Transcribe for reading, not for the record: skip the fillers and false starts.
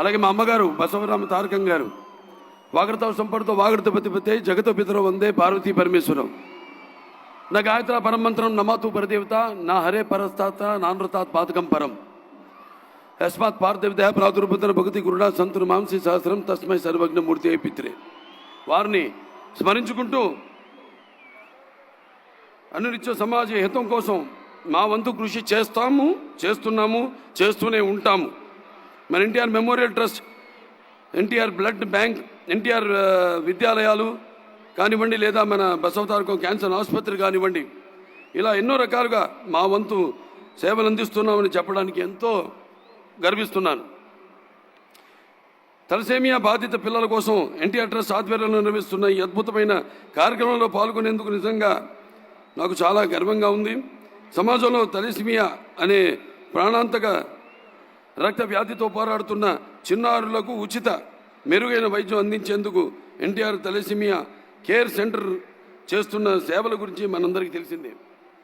అలాగే మా అమ్మగారు బసవరామ తారకం గారు వాగడతో సంపడితో వాగడత పతిపతే జగత పితరో వందే పార్వతీ పరమేశ్వరం నా గాయత్ర పరమంత్రం నమాతు పరదేవత నా హరే పరస్తాత నానృతాత్ పాతకం పరం యస్మాత్ పార్థివిద ప్రాదుర్భుతన భగతి గురుడా సంతురు మాంసి సహస్రం తస్మై సర్వజ్ఞమూర్తి అయి పిత్రే. వారిని స్మరించుకుంటూ అనునిత్య సమాజ హితం కోసం మా వంతు కృషి చేస్తున్నాము, చేస్తూనే ఉంటాము. మన NTR memorial trust, NTR blood bank, NTR విద్యాలయాలు కానివ్వండి, లేదా మన బసవతారకం క్యాన్సర్ ఆసుపత్రి కానివ్వండి, ఇలా ఎన్నో రకాలుగా మా వంతు సేవలు అందిస్తున్నామని చెప్పడానికి ఎంతో గర్విస్తున్నాను. తలసేమియా బాధిత పిల్లల కోసం ఎన్టీఆర్ ట్రస్ట్ ఆధ్వర్యంలో నిర్వహిస్తున్న ఈ అద్భుతమైన కార్యక్రమంలో పాల్గొనేందుకు నిజంగా నాకు చాలా గర్వంగా ఉంది. సమాజంలో తలసేమియా అనే ప్రాణాంతక రక్త వ్యాధితో పోరాడుతున్న చిన్నారులకు ఉచిత మెరుగైన వైద్యం అందించేందుకు ఎన్టీఆర్ తలసేమియా కేర్ సెంటర్ చేస్తున్న సేవల గురించి మనందరికీ తెలిసిందే.